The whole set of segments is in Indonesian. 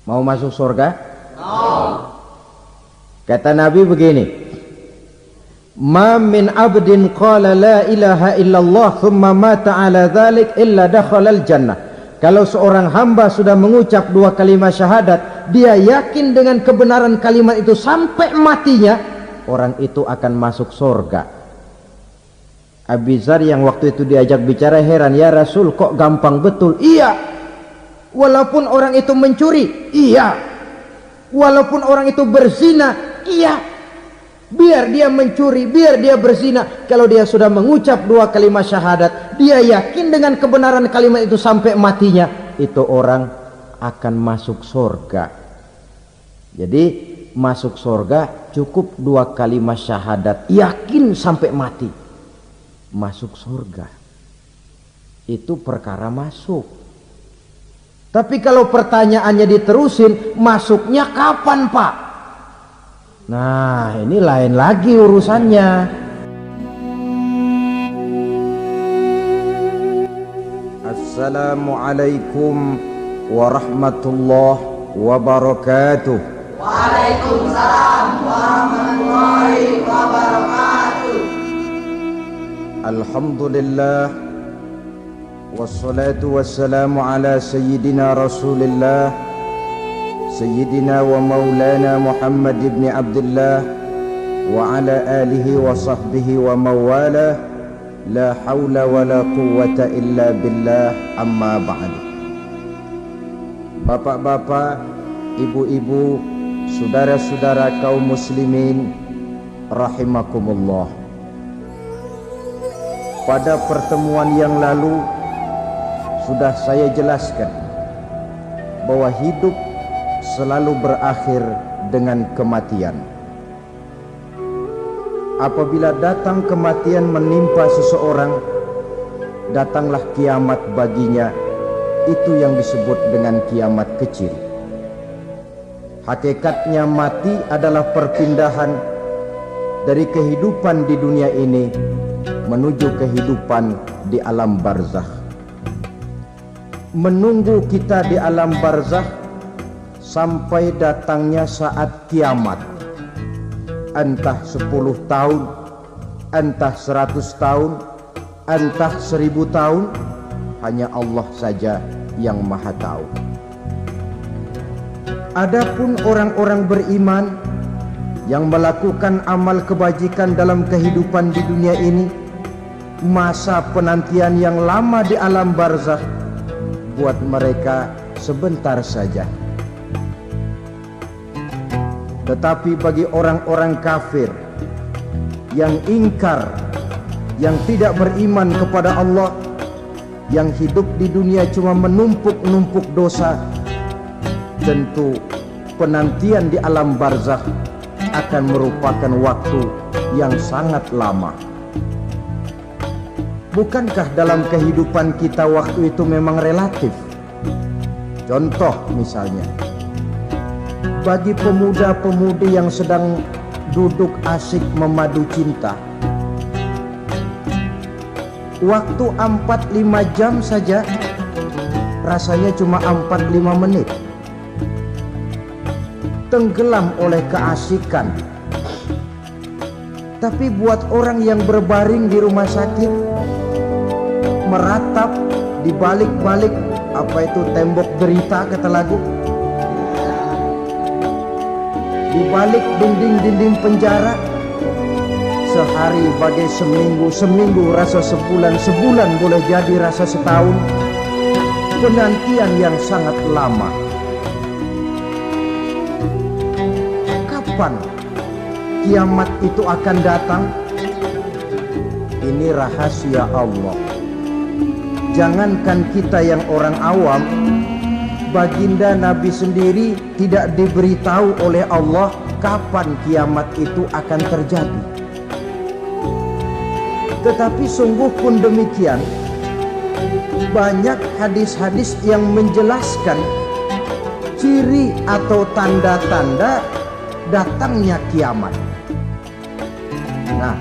Mau masuk surga? Kata Nabi begini, ma min abdin qala la ilaha illallah thumma mata ala dhalik illa dakhalal jannah. Kalau seorang hamba sudah mengucap dua kalimat syahadat, dia yakin dengan kebenaran kalimat itu sampai matinya, orang itu akan masuk surga. Abi Dzar yang waktu itu diajak bicara heran, ya Rasul kok gampang betul? Iya, walaupun orang itu mencuri, iya, walaupun orang itu berzina, iya, biar dia mencuri, biar dia berzina, kalau dia sudah mengucap dua kalimat syahadat, dia yakin dengan kebenaran kalimat itu sampai matinya, itu orang akan masuk surga. Jadi masuk surga cukup dua kalimat syahadat, yakin sampai mati, masuk surga. Itu perkara masuk. Tapi kalau pertanyaannya diterusin, masuknya kapan Pak? Nah, ini lain lagi urusannya. Assalamualaikum warahmatullahi wabarakatuh. Waalaikumsalam warahmatullahi wabarakatuh. Alhamdulillah, wassalatu wassalamu ala sayyidina Rasulillah, Sayyidina wa maulana Muhammad ibn Abdullah wa ala alihi wa sahbihi wa mawala, la hawla wa la quwwata illa billah, amma ba'd. Bapak-bapak, ibu-ibu, saudara-saudara kaum muslimin rahimakumullah. Pada pertemuan yang lalu sudah saya jelaskan bahwa hidup selalu berakhir dengan kematian. Apabila datang kematian menimpa seseorang, datanglah kiamat baginya. Itu yang disebut dengan kiamat kecil. Hakikatnya mati adalah perpindahan dari kehidupan di dunia ini menuju kehidupan di alam barzakh. Menunggu kita di alam barzakh sampai datangnya saat kiamat, entah 10 tahun, entah 100 tahun, entah 1000 tahun, hanya Allah saja yang maha tahu. Adapun orang-orang beriman yang melakukan amal kebajikan dalam kehidupan di dunia ini, masa penantian yang lama di alam barzakh buat mereka sebentar saja. Tetapi bagi orang-orang kafir yang ingkar, yang tidak beriman kepada Allah, yang hidup di dunia cuma menumpuk-numpuk dosa, tentu penantian di alam barzakh akan merupakan waktu yang sangat lama. Bukankah dalam kehidupan kita waktu itu memang relatif? Contoh misalnya, bagi pemuda-pemudi yang sedang duduk asik memadu cinta, waktu 4-5 jam saja rasanya cuma 4-5 menit. Tenggelam oleh keasikan. Tapi buat orang yang berbaring di rumah sakit, meratap di balik-balik apa itu tembok derita kata lagu, di balik dinding-dinding penjara, sehari bagai seminggu, seminggu rasa sebulan, sebulan boleh jadi rasa setahun. Penantian yang sangat lama. Kapan kiamat itu akan datang? Ini rahasia Allah. Jangankan kita yang orang awam, baginda Nabi sendiri tidak diberitahu oleh Allah kapan kiamat itu akan terjadi. Tetapi sungguh pun demikian, banyak hadis-hadis yang menjelaskan ciri atau tanda-tanda datangnya kiamat. Nah,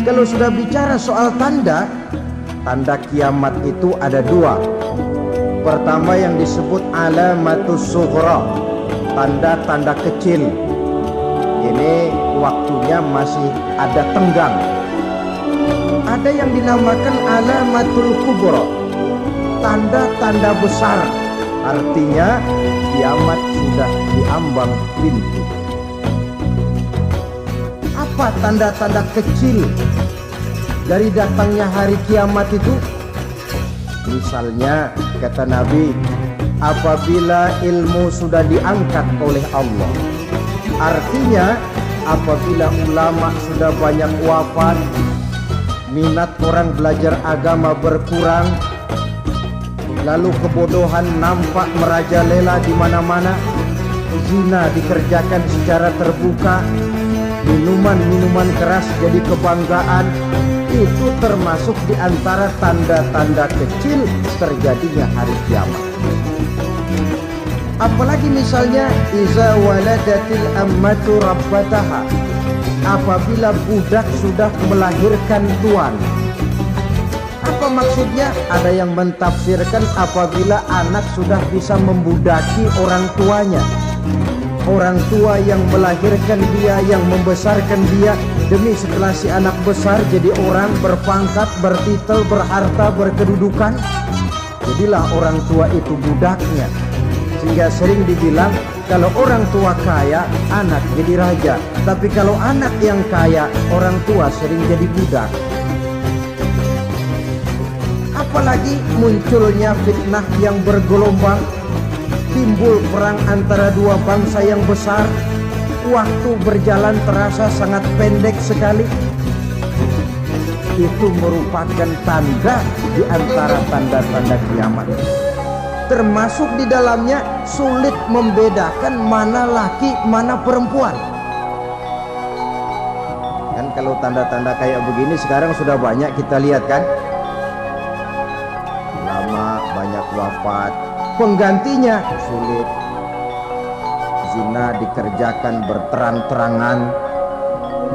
kalau sudah bicara soal tanda kiamat itu ada dua. Pertama yang disebut alamatus sughra, tanda-tanda kecil. Ini waktunya masih ada tenggang. Ada yang dinamakan alamatul kubra, tanda-tanda besar. Artinya kiamat sudah diambang pintu. Apa tanda-tanda kecil dari datangnya hari kiamat itu? Misalnya kata Nabi, apabila ilmu sudah diangkat oleh Allah. Artinya apabila ulama sudah banyak wafat, minat orang belajar agama berkurang, lalu kebodohan nampak merajalela di mana-mana, zina dikerjakan secara terbuka, minuman-minuman keras jadi kebanggaan, itu termasuk di antara tanda-tanda kecil terjadinya hari kiamat. Apalagi misalnya iza waladatil ammatu rabbataha, apabila budak sudah melahirkan tuan. Apa maksudnya? Ada yang mentafsirkan apabila anak sudah bisa membudaki orang tuanya. Orang tua yang melahirkan dia, yang membesarkan dia, demi setelah si anak besar jadi orang berpangkat, bertitel, berharta, berkedudukan, jadilah orang tua itu budaknya. Sehingga sering dibilang kalau orang tua kaya, anak jadi raja. Tapi kalau anak yang kaya, orang tua sering jadi budak. Apalagi munculnya fitnah yang bergelombang, timbul perang antara dua bangsa yang besar, waktu berjalan terasa sangat pendek sekali. Itu merupakan tanda di antara tanda-tanda kiamat. Termasuk di dalamnya sulit membedakan mana laki, mana perempuan. Kan kalau tanda-tanda kayak begini sekarang sudah banyak kita lihat kan. Lama banyak wafat, penggantinya sulit. Zina dikerjakan berterang-terangan,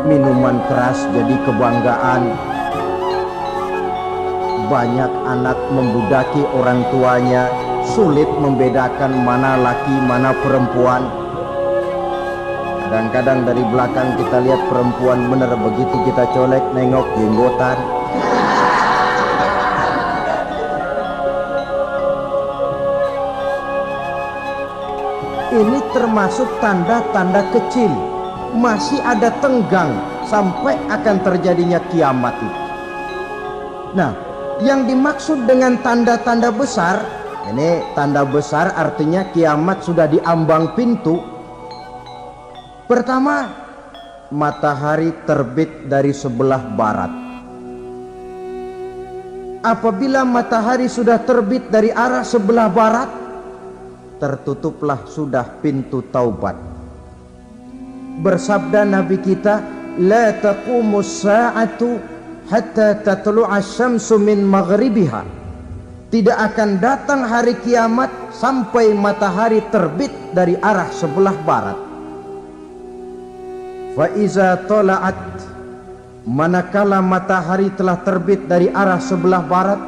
minuman keras jadi kebanggaan, banyak anak membudaki orang tuanya, sulit membedakan mana laki mana perempuan. Kadang-kadang dari belakang kita lihat perempuan bener, begitu kita colek nengok jenggotan. Ini termasuk tanda-tanda kecil, masih ada tenggang sampai akan terjadinya kiamat itu. Nah, yang dimaksud dengan tanda-tanda besar, ini tanda besar artinya kiamat sudah diambang pintu. Pertama, matahari terbit dari sebelah barat. Apabila matahari sudah terbit dari arah sebelah barat, tertutuplah sudah pintu taubat. Bersabda Nabi kita, la taqumus sa'atu hatta tatlu'a syamsu min maghribiha. Tidak akan datang hari kiamat sampai matahari terbit dari arah sebelah barat. Fa iza tala'at, manakala matahari telah terbit dari arah sebelah barat,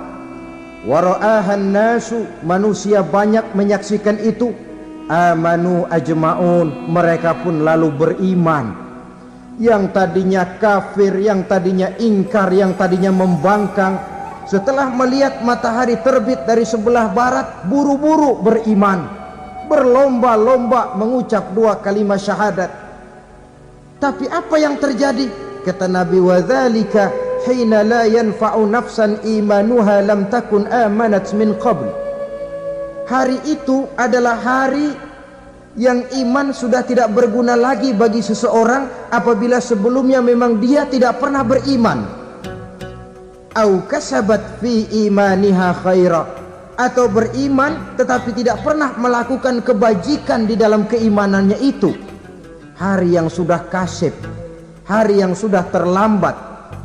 wa ra'ahan nasu, manusia banyak menyaksikan itu, amanu ajma'un, mereka pun lalu beriman. Yang tadinya kafir, yang tadinya ingkar, yang tadinya membangkang, setelah melihat matahari terbit dari sebelah barat, buru-buru beriman, berlomba-lomba mengucap dua kalimat syahadat. Tapi apa yang terjadi? Kata Nabi, wadzalika hina la yanfa'u nafsan imanuha lam takun amanat min qabl. Hari itu adalah hari yang iman sudah tidak berguna lagi bagi seseorang apabila sebelumnya memang dia tidak pernah beriman. Au kasabat fi imaniha khaira, atau beriman tetapi tidak pernah melakukan kebajikan di dalam keimanannya itu. Hari yang sudah kasib, hari yang sudah terlambat,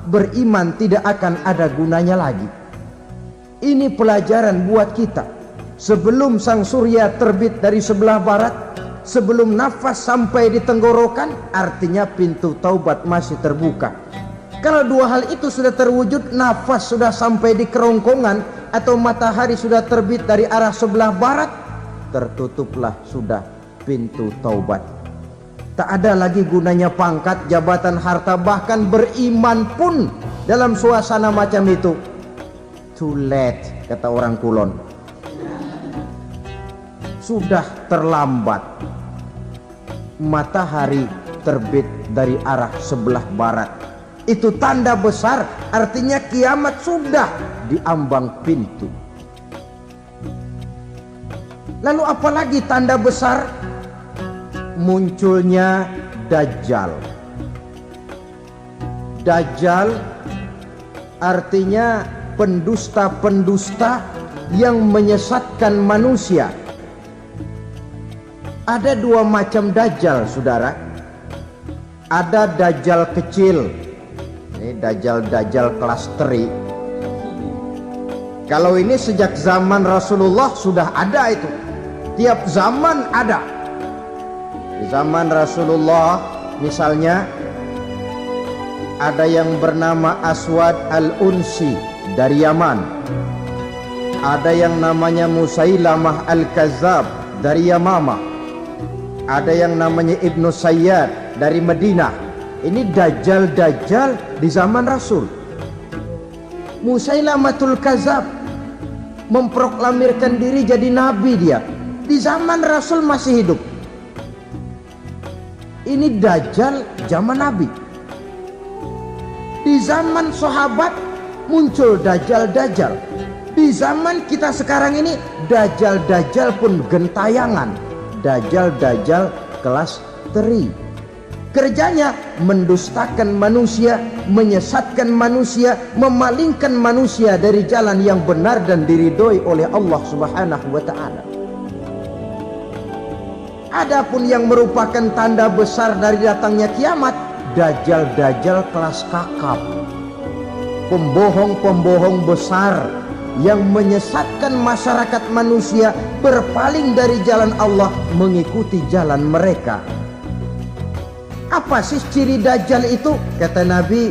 beriman tidak akan ada gunanya lagi. Ini pelajaran buat kita. Sebelum sang surya terbit dari sebelah barat, sebelum nafas sampai di tenggorokan, artinya pintu taubat masih terbuka. Kalau dua hal itu sudah terwujud, nafas sudah sampai di kerongkongan atau matahari sudah terbit dari arah sebelah barat, tertutuplah sudah pintu taubat. Tak ada lagi gunanya pangkat, jabatan, harta, bahkan beriman pun dalam suasana macam itu. Too late, kata orang Kulon. Sudah terlambat. Matahari terbit dari arah sebelah barat. Itu tanda besar, artinya kiamat sudah di ambang pintu. Lalu apalagi tanda besar? Munculnya Dajjal. Dajjal artinya pendusta-pendusta yang menyesatkan manusia. Ada dua macam Dajjal, saudara. Ada Dajjal kecil. Ini Dajjal kelas teri. Kalau ini sejak zaman Rasulullah sudah ada itu. Tiap zaman ada. Di zaman Rasulullah misalnya ada yang bernama Aswad al-Unsi dari Yaman. Ada yang namanya Musailamah al-Kazzab dari Yamama. Ada yang namanya Ibnu Sayyad dari Madinah. Ini Dajjal-Dajjal di zaman Rasul. Musailamatul Kazzab memproklamirkan diri jadi nabi dia. Di zaman Rasul masih hidup. Ini Dajjal zaman Nabi. Di zaman sahabat muncul Dajjal-Dajjal. Di zaman kita sekarang ini Dajjal-Dajjal pun gentayangan. Dajjal-Dajjal kelas teri. Kerjanya mendustakan manusia, menyesatkan manusia, memalingkan manusia dari jalan yang benar dan diridhoi oleh Allah Subhanahu wa ta'ala. Adapun yang merupakan tanda besar dari datangnya kiamat, Dajjal-Dajjal kelas kakap. Pembohong-pembohong besar yang menyesatkan masyarakat manusia berpaling dari jalan Allah mengikuti jalan mereka. Apa sih ciri Dajjal itu? Kata Nabi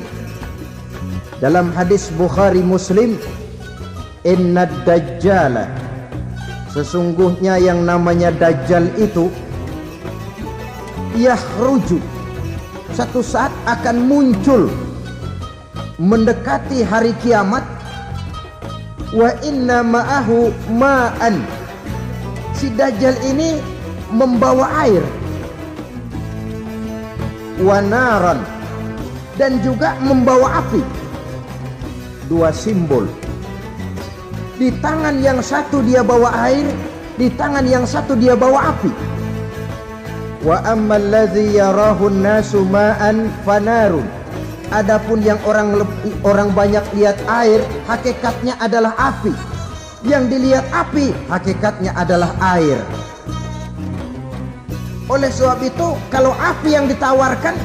dalam hadis Bukhari Muslim, Inna Dajjala, sesungguhnya yang namanya Dajjal itu yakhruju, satu saat akan muncul mendekati hari kiamat. Wa inna ma'ahu ma'an, si Dajjal ini membawa air. Wa naran, dan juga membawa api. Dua simbol. Di tangan yang satu dia bawa air, di tangan yang satu dia bawa api. Wa ammal ladzi yarahu an-nasu ma'an fanarun. Adapun yang orang banyak lihat air, hakikatnya adalah api. Yang dilihat api, hakikatnya adalah air. Oleh sebab itu, kalau api yang ditawarkan,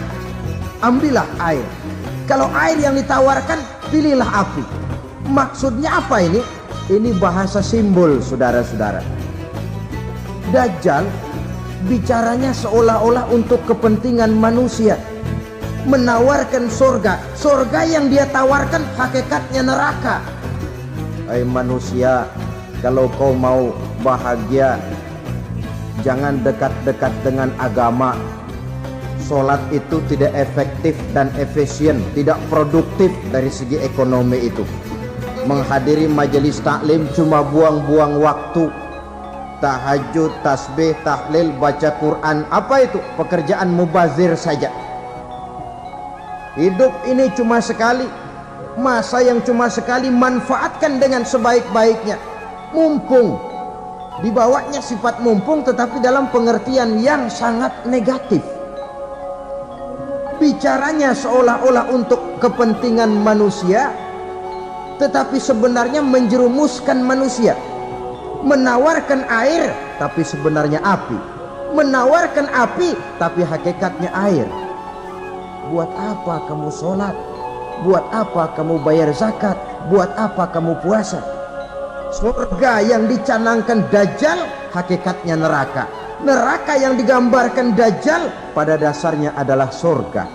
ambillah air. Kalau air yang ditawarkan, pilihlah api. Maksudnya apa ini? Ini bahasa simbol, saudara-saudara. Dajjal bicaranya seolah-olah untuk kepentingan manusia, menawarkan surga. Surga yang dia tawarkan hakikatnya neraka. Hai manusia, kalau kau mau bahagia, jangan dekat-dekat dengan agama. Sholat itu tidak efektif dan efisien, tidak produktif dari segi ekonomi itu. Menghadiri majelis taklim cuma buang-buang waktu. Tahajud, tasbih, tahlil, baca Quran, apa itu? Pekerjaan mubazir saja. Hidup ini cuma sekali, masa yang cuma sekali, manfaatkan dengan sebaik-baiknya. Mumpung, dibawanya sifat mumpung tetapi dalam pengertian yang sangat negatif. Bicaranya seolah-olah untuk kepentingan manusia, tetapi sebenarnya menjerumuskan manusia. Menawarkan air tapi sebenarnya api, menawarkan api tapi hakikatnya air. Buat apa kamu sholat? Buat apa kamu bayar zakat? Buat apa kamu puasa? Surga yang dicanangkan Dajjal hakikatnya neraka. Neraka yang digambarkan Dajjal pada dasarnya adalah surga.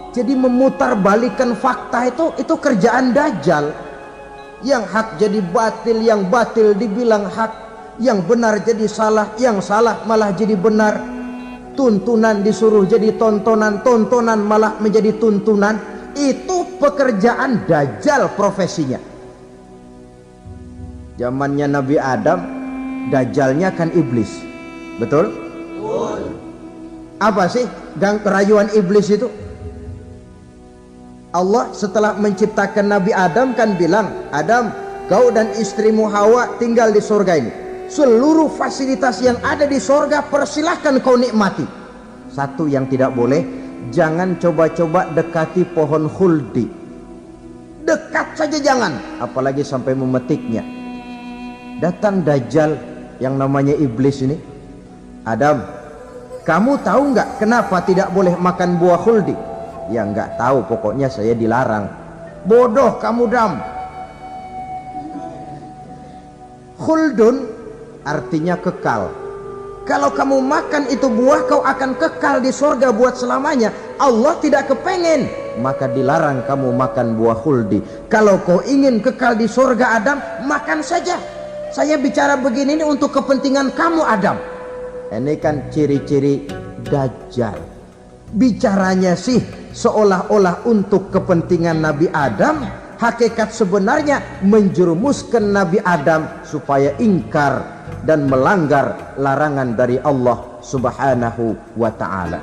Jadi memutarbalikkan fakta itu kerjaan Dajjal. Yang hak jadi batil, yang batil dibilang hak. yang benar jadi salah, yang salah malah jadi benar. Tuntunan disuruh jadi tontonan, tontonan malah menjadi tuntunan. Itu pekerjaan Dajjal profesinya. Zamannya Nabi Adam, Dajjalnya kan iblis. Betul? Apa sih rayuan iblis itu? Allah setelah menciptakan Nabi Adam kan bilang, Adam, kau dan istrimu Hawa tinggal di surga ini. Seluruh fasilitas yang ada di surga persilahkan kau nikmati. Satu yang tidak boleh, jangan coba-coba dekati pohon khuldi. Dekat saja jangan, apalagi sampai memetiknya. Datang Dajjal yang namanya iblis ini. Adam, kamu tahu nggak kenapa tidak boleh makan buah khuldi? Ya nggak tahu, pokoknya saya dilarang. Bodoh kamu, Dam. Khuldun artinya kekal. Kalau kamu makan itu buah, kau akan kekal di surga buat selamanya. Allah tidak kepengen, maka dilarang kamu makan buah khuldi. Kalau kau ingin kekal di surga, Adam, makan saja. Saya bicara begini ini untuk kepentingan kamu, Adam. Ini kan ciri-ciri Dajjal. Bicaranya sih seolah-olah untuk kepentingan Nabi Adam. Hakikat sebenarnya menjerumuskan Nabi Adam supaya ingkar dan melanggar larangan dari Allah Subhanahu wa ta'ala.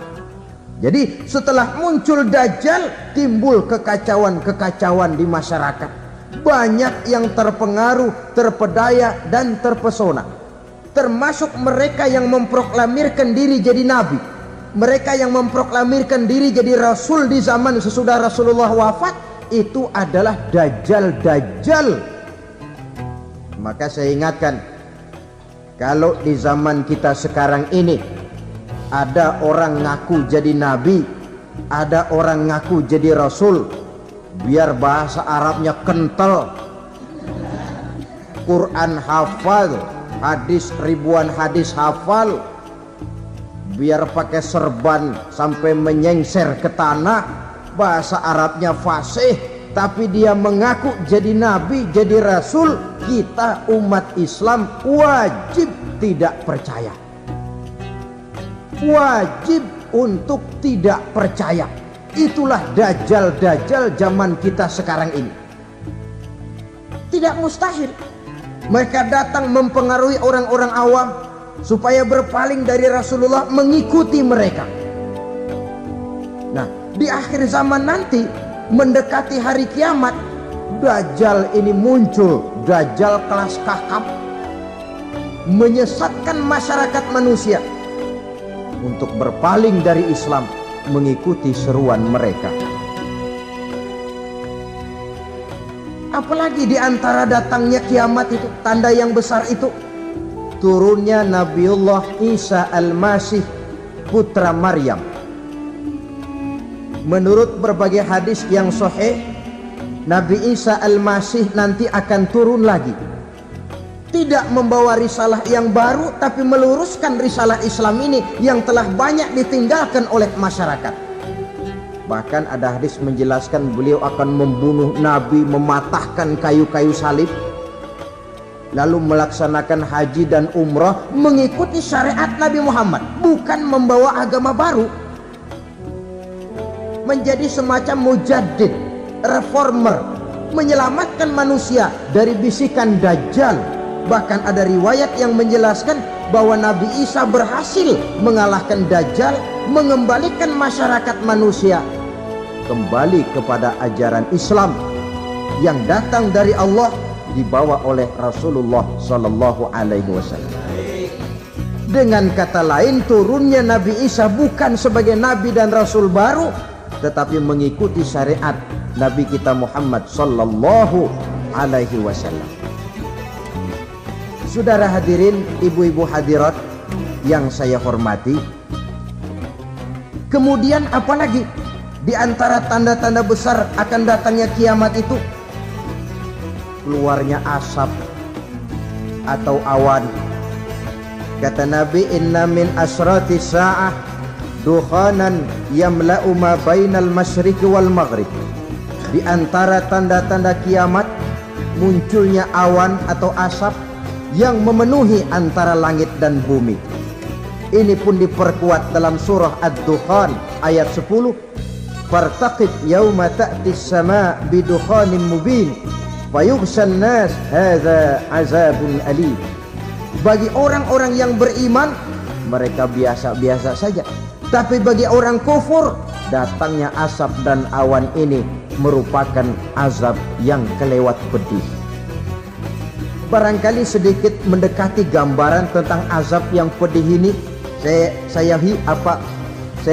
Jadi setelah muncul Dajjal, timbul kekacauan-kekacauan di masyarakat. Banyak yang terpengaruh, terpedaya dan terpesona. Termasuk mereka yang memproklamirkan diri jadi nabi, mereka yang memproklamirkan diri jadi rasul di zaman sesudah Rasulullah wafat. Itu adalah Dajjal. Maka saya ingatkan, kalau di zaman kita sekarang ini ada orang ngaku jadi nabi, ada orang ngaku jadi rasul, biar bahasa Arabnya kental, Quran hafal, hadis ribuan hadis hafal, biar pakai serban sampai menyengser ke tanah, bahasa Arabnya fasih, tapi dia mengaku jadi nabi, jadi rasul. Kita umat Islam wajib tidak percaya, wajib untuk tidak percaya. Itulah Dajjal zaman kita sekarang ini. Tidak mustahil mereka datang mempengaruhi orang-orang awam supaya berpaling dari Rasulullah, mengikuti mereka. Nah, di akhir zaman nanti, mendekati hari kiamat, Dajjal ini muncul. Dajjal kelas kakap, menyesatkan masyarakat manusia untuk berpaling dari Islam, mengikuti seruan mereka. Apalagi di antara datangnya kiamat itu, tanda yang besar itu, turunnya Nabiullah Isa al-Masih, putra Maryam. Menurut berbagai hadis yang sahih, Nabi Isa al-Masih nanti akan turun lagi. Tidak membawa risalah yang baru, tapi meluruskan risalah Islam ini yang telah banyak ditinggalkan oleh masyarakat. Bahkan ada hadis menjelaskan beliau akan membunuh Nabi, mematahkan kayu-kayu salib, lalu melaksanakan haji dan umrah mengikuti syariat Nabi Muhammad, bukan membawa agama baru. Menjadi semacam mujaddid, reformer, menyelamatkan manusia dari bisikan Dajjal. Bahkan ada riwayat yang menjelaskan bahwa Nabi Isa berhasil mengalahkan Dajjal, mengembalikan masyarakat manusia kembali kepada ajaran Islam yang datang dari Allah, dibawa oleh Rasulullah Sallallahu Alaihi Wasallam. Dengan kata lain, turunnya Nabi Isa bukan sebagai Nabi dan Rasul baru, tetapi mengikuti syariat Nabi kita Muhammad Sallallahu Alaihi Wasallam. Saudara hadirin, ibu-ibu hadirat yang saya hormati, kemudian apalagi di antara tanda-tanda besar akan datangnya kiamat itu? Keluarnya asap atau awan. Kata Nabi, inna min asrati sa'ah dukhanan yamla'u ma bainal masyriqi wal maghrib. Di antara tanda-tanda kiamat munculnya awan atau asap yang memenuhi antara langit dan bumi. Ini pun diperkuat dalam surah Ad-Dukhan ayat 10. Fartaqib yauma ta'ti as-sama' bidukhanin mubin fayughshan nas hadza azabun alim. Bagi orang-orang yang beriman, mereka biasa-biasa saja. Tapi bagi orang kufur, datangnya asap dan awan ini merupakan azab yang kelewat pedih. Barangkali sedikit mendekati gambaran tentang azab yang pedih ini, saya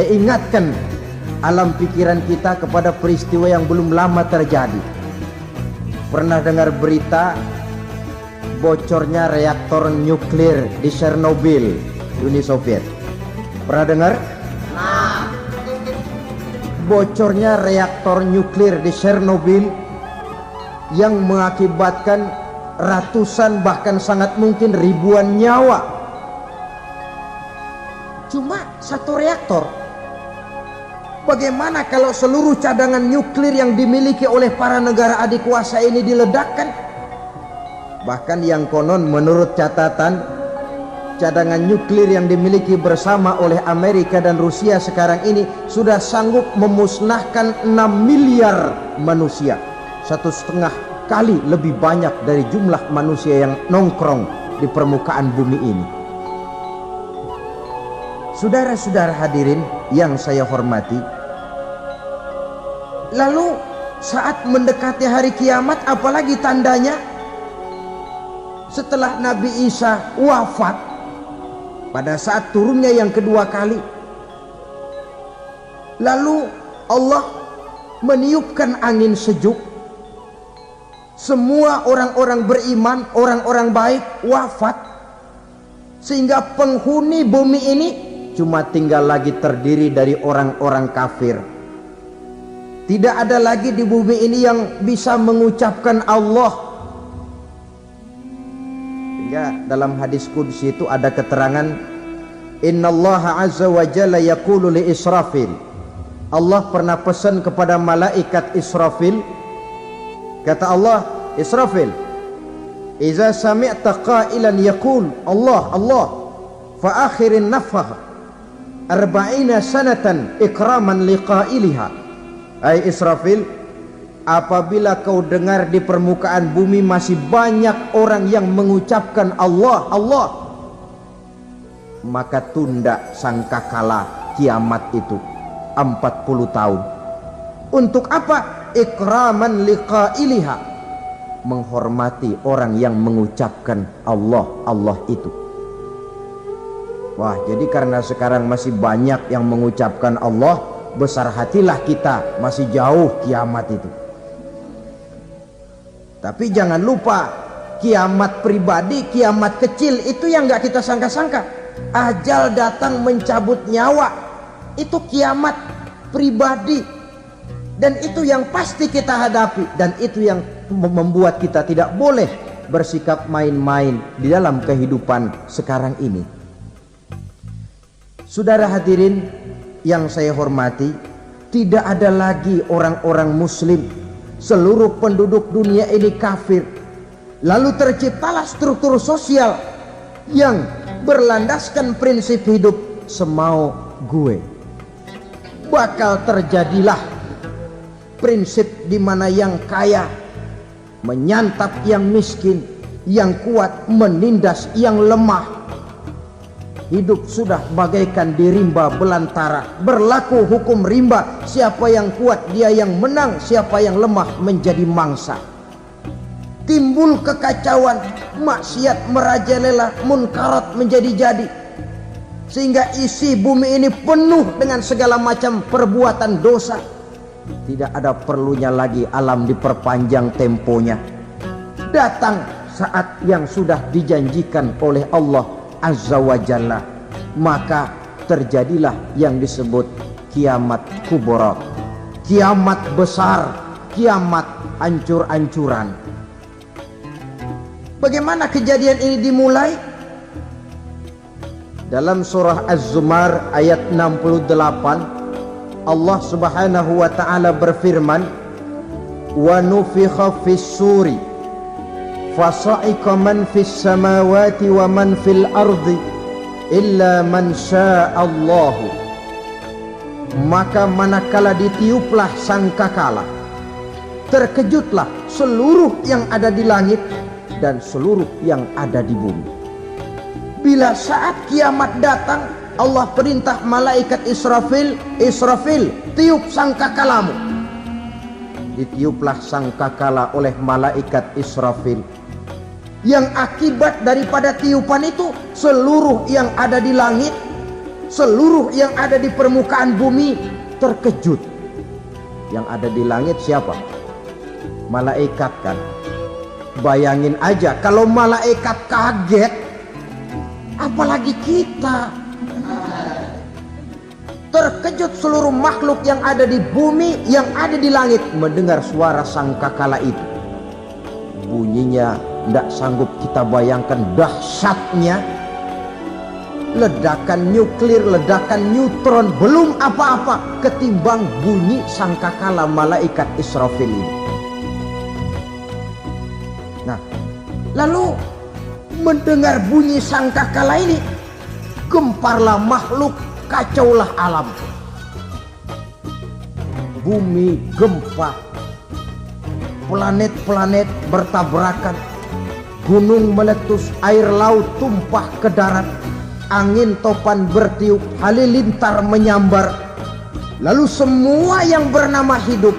ingatkan alam pikiran kita kepada peristiwa yang belum lama terjadi. Pernah dengar berita bocornya reaktor nuklir di Chernobyl, Uni Soviet? Pernah dengar? Bocornya reaktor nuklir di Chernobyl yang mengakibatkan ratusan bahkan sangat mungkin ribuan nyawa. Cuma satu reaktor. Bagaimana kalau seluruh cadangan nuklir yang dimiliki oleh para negara adik kuasa ini diledakkan? Bahkan yang konon menurut catatan, cadangan nuklir yang dimiliki bersama oleh Amerika dan Rusia sekarang ini sudah sanggup memusnahkan 6 miliar manusia, 1,5 kali lebih banyak dari jumlah manusia yang nongkrong di permukaan bumi ini. Saudara-saudara hadirin yang saya hormati, lalu saat mendekati hari kiamat, apalagi tandanya? Setelah Nabi Isa wafat, pada saat turunnya yang kedua kali, lalu Allah meniupkan angin sejuk. Semua orang-orang beriman, orang-orang baik wafat, sehingga penghuni bumi ini cuma tinggal lagi terdiri dari orang-orang kafir. Tidak ada lagi di bumi ini yang bisa mengucapkan Allah. Hingga dalam hadis qudsi itu ada keterangan, innallaha azza wa jalla yaqulu li Israfil. Allah pernah pesan kepada malaikat Israfil. Kata Allah, Israfil, iza sami'ta qailan yaqul Allah Allah fa akhirin nafakh 40 sanatan ikraman liqailiha. Hai Israfil, apabila kau dengar di permukaan bumi masih banyak orang yang mengucapkan Allah Allah, maka tunda sangkakala kiamat itu 40 tahun. Untuk apa? Ikraman liqailiha, menghormati orang yang mengucapkan Allah Allah itu. Wah, jadi karena sekarang masih banyak yang mengucapkan Allah, besar hatilah kita, masih jauh kiamat itu. Tapi jangan lupa, kiamat pribadi, kiamat kecil itu yang gak kita sangka-sangka. Ajal datang mencabut nyawa, itu kiamat pribadi. Dan itu yang pasti kita hadapi, dan itu yang membuat kita tidak boleh bersikap main-main di dalam kehidupan sekarang ini. Saudara hadirin yang saya hormati, tidak ada lagi orang-orang muslim. Seluruh penduduk dunia ini kafir. Lalu terciptalah struktur sosial yang berlandaskan prinsip hidup semau gue. Bakal terjadilah prinsip di mana yang kaya menyantap yang miskin, yang kuat menindas yang lemah. Hidup sudah bagaikan di rimba belantara, berlaku hukum rimba. Siapa yang kuat dia yang menang, siapa yang lemah menjadi mangsa. Timbul kekacauan, maksiat merajalela, munkarat menjadi-jadi, sehingga isi bumi ini penuh dengan segala macam perbuatan dosa. Tidak ada perlunya lagi alam diperpanjang temponya. Datang saat yang sudah dijanjikan oleh Allah Azza wa Jalla, maka terjadilah yang disebut kiamat kubra, kiamat besar, kiamat ancur-ancuran. Bagaimana kejadian ini dimulai? Dalam surah Az-Zumar ayat 68, Allah subhanahu wa ta'ala berfirman, wa nufikha fis suri fasa'iqa man fis samawati wa man fil ardi illa man sya'allahu. Maka manakala ditiuplah sangkakala, terkejutlah seluruh yang ada di langit dan seluruh yang ada di bumi. Bila saat kiamat datang, Allah perintah malaikat Israfil, Israfil, tiup sangkakalamu. Ditiuplah sangkakala oleh malaikat Israfil. Yang akibat daripada tiupan itu, seluruh yang ada di langit, seluruh yang ada di permukaan bumi terkejut. Yang ada di langit siapa? Malaikat kan. Bayangin aja kalau malaikat kaget, apalagi kita. Terkejut seluruh makhluk yang ada di bumi, yang ada di langit mendengar suara sangkakala itu. Bunyinya tidak sanggup kita bayangkan dahsyatnya. Ledakan nuklir, ledakan neutron belum apa-apa ketimbang bunyi sangkakala malaikat Israfil ini. Nah, lalu mendengar bunyi sangkakala ini, gemparlah makhluk, kacaulah alam. Bumi gempa, planet-planet bertabrakan, gunung meletus, air laut tumpah ke darat, angin topan bertiup, halilintar menyambar. Lalu semua yang bernama hidup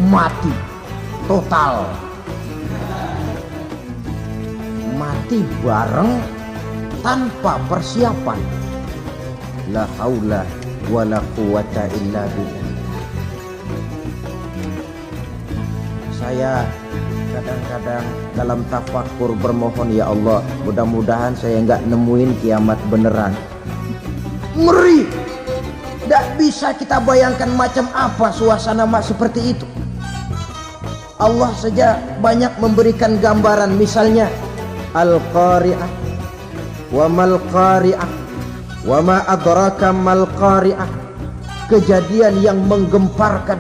mati total. Mati bareng tanpa persiapan. La haula wala quwata illa billah. Saya kadang-kadang dalam tafakur bermohon, ya Allah, mudah-mudahan saya nggak nemuin kiamat beneran. Ngeri. Tidak bisa kita bayangkan macam apa suasana seperti itu. Allah saja banyak memberikan gambaran, misalnya Al-Qari'ah, wa mal qari'ah, wa ma adraka mal qari'ah. Kejadian yang menggemparkan.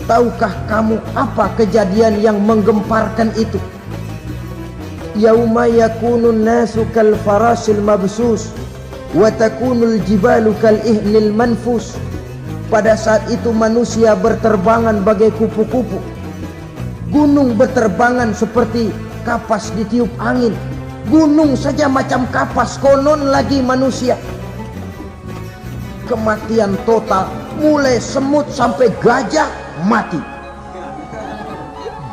Tahukah kamu apa kejadian yang menggemparkan itu? Yauma yakunun nasu kal farasil mabsus wa takunul jibalu kal ihnil manfus. Pada saat itu manusia berterbangan bagai kupu-kupu. Gunung berterbangan seperti kapas ditiup angin. Gunung saja macam kapas, konon lagi manusia. Kematian total, mulai semut sampai gajah mati,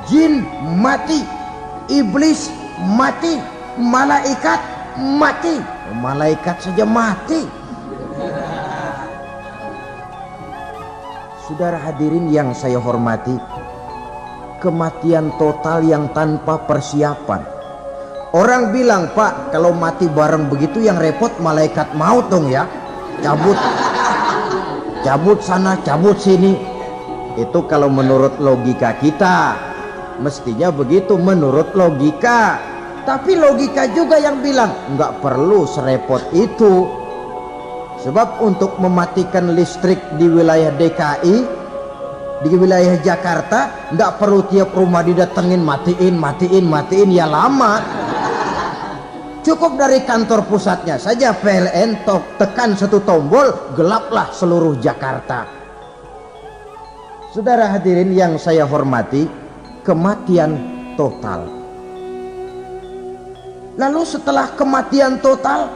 jin mati, iblis mati, malaikat mati. Malaikat saja mati. Saudara hadirin yang saya hormati, kematian total yang tanpa persiapan. Orang bilang, Pak, kalau mati bareng begitu yang repot malaikat maut dong ya. Cabut sana, cabut sini. Itu kalau menurut logika kita, mestinya begitu menurut logika. Tapi logika juga yang bilang nggak perlu serepot itu. Sebab untuk mematikan listrik di wilayah DKI, di wilayah Jakarta, nggak perlu tiap rumah didatengin matiin ya lama. Cukup dari kantor pusatnya saja PLN, tekan satu tombol, gelaplah seluruh Jakarta. Saudara hadirin yang saya hormati, kematian total. Lalu setelah kematian total,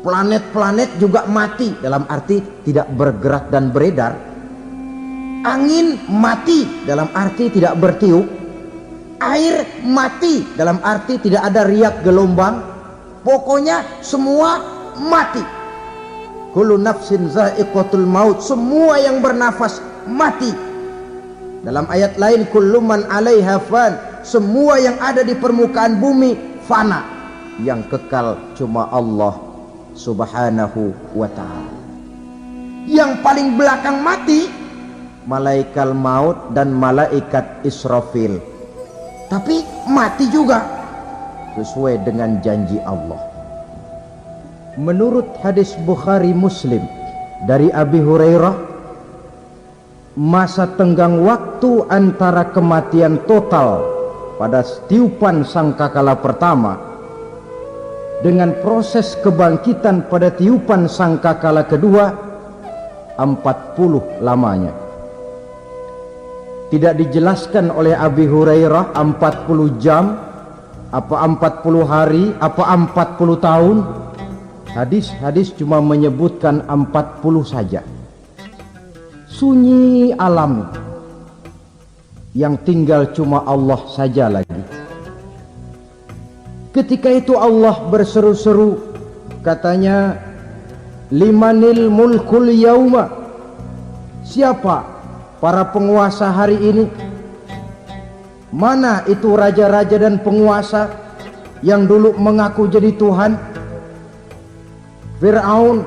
planet-planet juga mati, dalam arti tidak bergerak dan beredar. Angin mati, dalam arti tidak bertiup. Air mati, dalam arti tidak ada riak gelombang. Pokoknya semua mati. Kullu nafsin za'iqatul maut, semua yang bernafas mati. Dalam ayat lain, kullu man 'alaiha fan, semua yang ada di permukaan bumi fana. Yang kekal cuma Allah Subhanahu wa ta'ala. Yang paling belakang mati malaikat maut dan malaikat Israfil. Tapi mati juga sesuai dengan janji Allah. Menurut hadis Bukhari Muslim dari Abi Hurairah, masa tenggang waktu antara kematian total pada tiupan sangkakala pertama dengan proses kebangkitan pada tiupan sangkakala kedua 40 lamanya. Tidak dijelaskan oleh Abi Hurairah 40 jam, apa 40 hari, apa 40 tahun. Hadis-hadis cuma menyebutkan 40 saja. Sunyi alam, yang tinggal cuma Allah saja lagi. Ketika itu Allah berseru-seru, katanya, limanil mulkul yauma, siapa para penguasa hari ini? Mana itu raja-raja dan penguasa yang dulu mengaku jadi Tuhan? Fir'aun,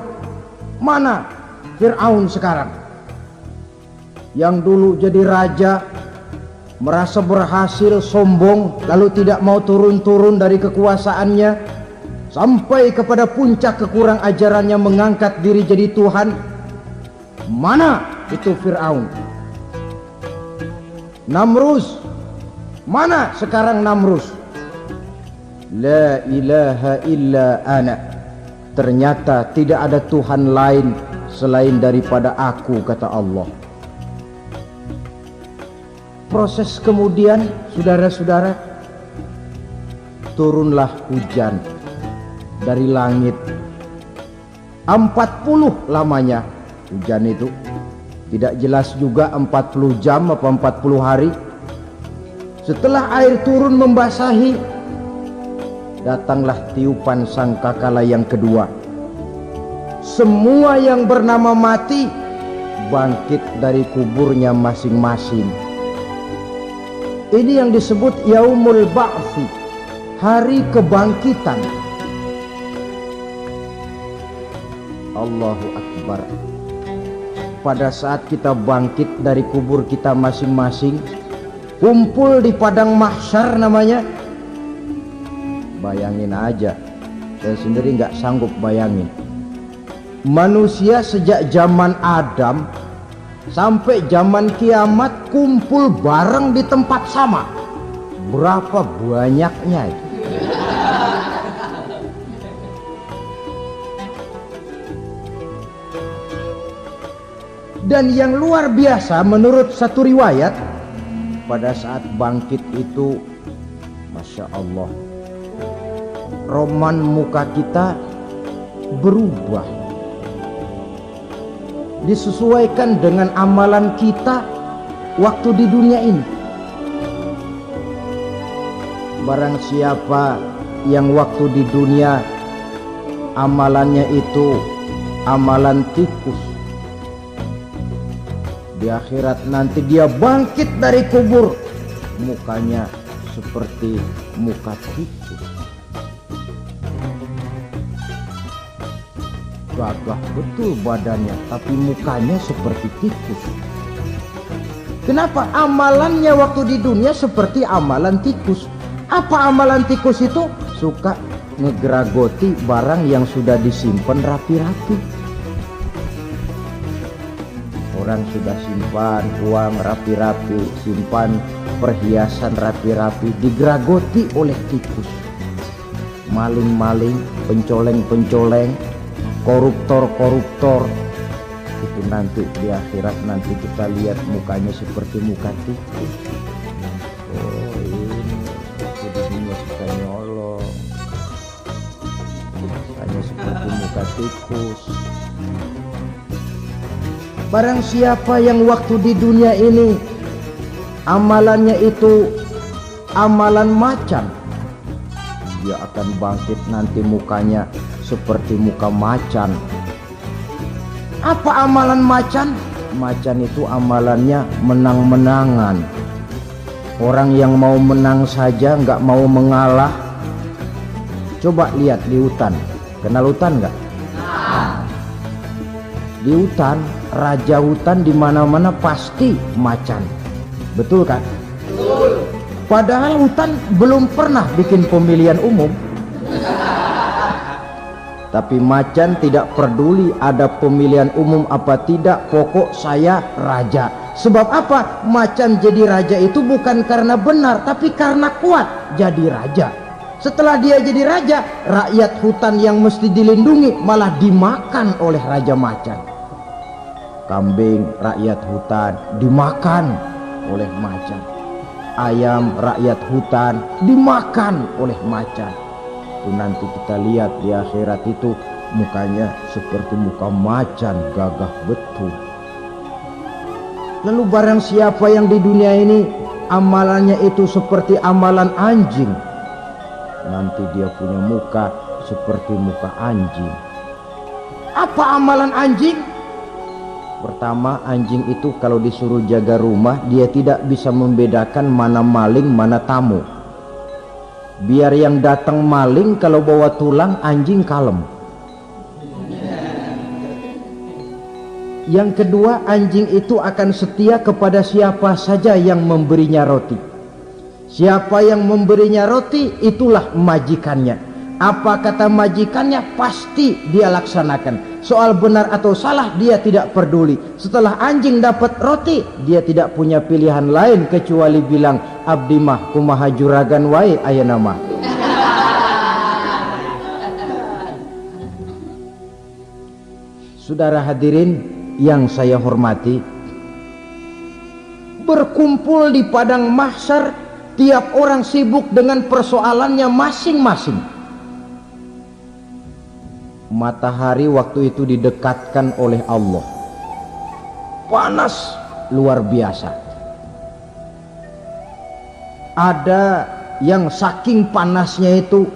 mana Fir'aun sekarang? Yang dulu jadi raja, merasa berhasil, sombong, lalu tidak mau turun-turun dari kekuasaannya, sampai kepada puncak kekurang ajarannya mengangkat diri jadi Tuhan. Mana itu Fir'aun? Namrus, mana sekarang Namrus? La ilaha illa ana, ternyata tidak ada Tuhan lain selain daripada aku, kata Allah. Proses kemudian, saudara-saudara, turunlah hujan dari langit. 40 lamanya hujan itu. Tidak jelas juga 40 jam apa 40 hari. Setelah air turun membasahi, datanglah tiupan sangkakala yang kedua. Semua yang bernama mati bangkit dari kuburnya masing-masing. Ini yang disebut Yaumul Ba'thi, hari kebangkitan. Allahu Akbar. Pada saat kita bangkit dari kubur kita masing-masing, kumpul di padang mahsyar namanya. Bayangin aja, saya sendiri nggak sanggup bayangin. Manusia sejak zaman Adam sampai zaman kiamat kumpul bareng di tempat sama. Berapa banyaknya itu? Dan yang luar biasa menurut satu riwayat, pada saat bangkit itu, Masya Allah, roman muka kita berubah, disesuaikan dengan amalan kita waktu di dunia ini. Barang siapa yang waktu di dunia amalannya itu amalan tikus, di akhirat nanti dia bangkit dari kubur, mukanya seperti muka tikus. Gagah betul badannya, tapi mukanya seperti tikus. Kenapa? Amalannya waktu di dunia seperti amalan tikus. Apa amalan tikus itu? Suka ngegeragoti barang yang sudah disimpan rapi-rapi. Orang sudah simpan uang rapi-rapi, simpan perhiasan rapi-rapi, digeragoti oleh tikus. Maling-maling, pencoleng-pencoleng, koruptor-koruptor, itu nanti di akhirat nanti kita lihat mukanya seperti muka tikus. Oh, ini jadinya suka nyolong, mukanya seperti muka tikus. Barang siapa yang waktu di dunia ini amalannya itu amalan macan, dia akan bangkit nanti mukanya seperti muka macan. Apa amalan macan? Macan itu amalannya menang-menangan. Orang yang mau menang saja nggak mau mengalah. Coba lihat di hutan, kenal hutan nggak? Di hutan, raja hutan di mana-mana pasti macan, betul kan? Betul. Padahal hutan belum pernah bikin pemilihan umum. Tapi macan tidak peduli ada pemilihan umum apa tidak, pokok saya raja. Sebab apa? Macan jadi raja itu bukan karena benar, tapi karena kuat jadi raja. Setelah dia jadi raja, rakyat hutan yang mesti dilindungi malah dimakan oleh raja macan. Kambing rakyat hutan dimakan oleh macan. Ayam rakyat hutan dimakan oleh macan. Itu nanti kita lihat di akhirat itu mukanya seperti muka macan, gagah betul. Lalu barang siapa yang di dunia ini amalannya itu seperti amalan anjing, nanti dia punya muka seperti muka anjing. Apa amalan anjing? Pertama, anjing itu kalau disuruh jaga rumah, dia tidak bisa membedakan mana maling mana tamu. Biar yang datang maling, kalau bawa tulang, anjing kalem. Yang kedua, anjing itu akan setia kepada siapa saja yang memberinya roti. Siapa yang memberinya roti, itulah majikannya. Apa kata majikannya, pasti dia laksanakan. Soal benar atau salah, dia tidak peduli. Setelah anjing dapat roti, dia tidak punya pilihan lain kecuali bilang, abdi mah kumaha juragan wae ayeuna mah. Saudara hadirin yang saya hormati, berkumpul di padang mahsyar, tiap orang sibuk dengan persoalannya masing-masing. Matahari waktu itu didekatkan oleh Allah, panas luar biasa. Ada yang saking panasnya itu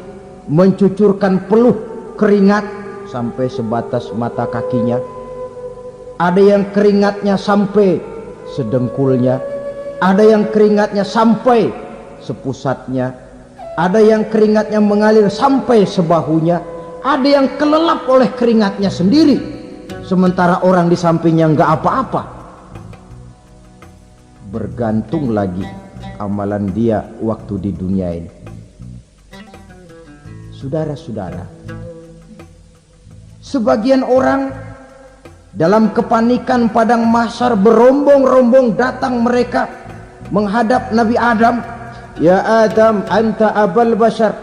mencucurkan peluh keringat sampai sebatas mata kakinya. Ada yang keringatnya sampai sedengkulnya, ada yang keringatnya sampai sepusatnya, ada yang keringatnya mengalir sampai sebahunya, ada yang kelelap oleh keringatnya sendiri, sementara orang di sampingnya nggak apa-apa. Bergantung lagi amalan dia waktu di dunia ini. Saudara-saudara, sebagian orang dalam kepanikan padang mahsyar berombong-rombong datang mereka menghadap Nabi Adam. Ya Adam, anta abal bashar.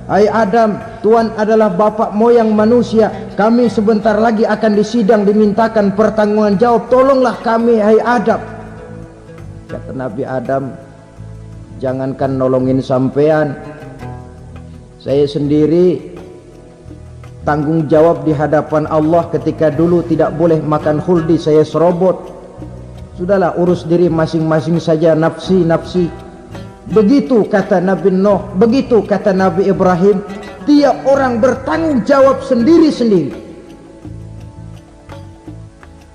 Hai Adam, Tuhan adalah bapak moyang manusia. Kami sebentar lagi akan disidang, dimintakan pertanggungan jawab. Tolonglah kami, hai Adam. Kata Nabi Adam, jangankan nolongin sampean, saya sendiri tanggung jawab di hadapan Allah ketika dulu tidak boleh makan khuldi, saya serobot. Sudahlah, urus diri masing-masing saja, nafsi. Begitu kata Nabi Nuh, begitu kata Nabi Ibrahim. Tiap orang bertanggung jawab sendiri-sendiri.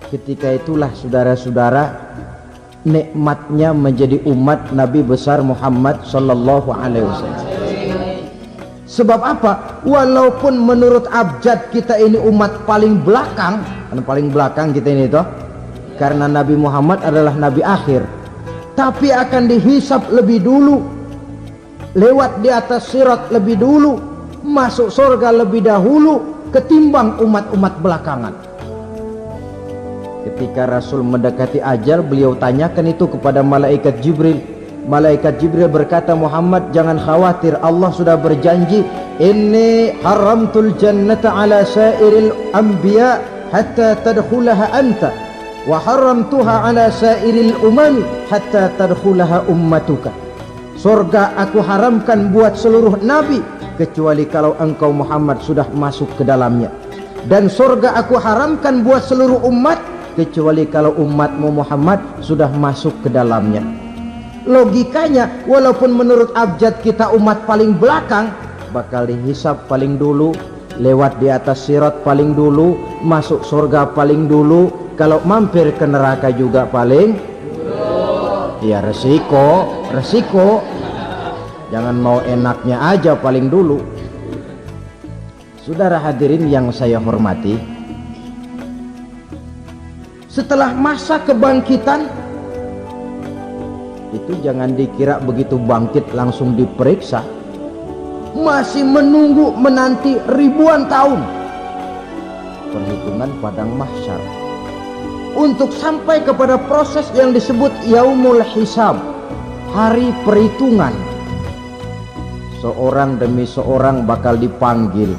Ketika itulah saudara-saudara, nikmatnya menjadi umat Nabi besar Muhammad sallallahu alaihi wasallam. Sebab apa? Walaupun menurut abjad kita ini umat paling belakang, kan paling belakang kita ini toh, karena Nabi Muhammad adalah Nabi akhir, tapi akan dihisap lebih dulu, lewat di atas sirat lebih dulu, masuk surga lebih dahulu ketimbang umat-umat belakangan. Ketika Rasul mendekati ajal, beliau tanyakan itu kepada malaikat Jibril. Malaikat Jibril berkata, Muhammad jangan khawatir, Allah sudah berjanji, inni haramtul jannata ala sairil anbiya hatta tadkhulaha anta wa haramtuha ala sairil umami hatta tadkhulaha ummatuka. Surga aku haramkan buat seluruh nabi kecuali kalau engkau Muhammad sudah masuk ke dalamnya, dan surga aku haramkan buat seluruh umat kecuali kalau umatmu Muhammad sudah masuk ke dalamnya. Logikanya, walaupun menurut abjad kita umat paling belakang, bakal dihisap paling dulu, lewat di atas sirat paling dulu, masuk surga paling dulu, kalau mampir ke neraka juga paling dulu. Ya resiko. Jangan mau enaknya aja paling dulu. Saudara hadirin yang saya hormati, setelah masa kebangkitan itu jangan dikira begitu bangkit langsung diperiksa, masih menunggu menanti ribuan tahun perhitungan padang mahsyar, untuk sampai kepada proses yang disebut yaumul hisab, hari perhitungan. Seorang demi seorang bakal dipanggil.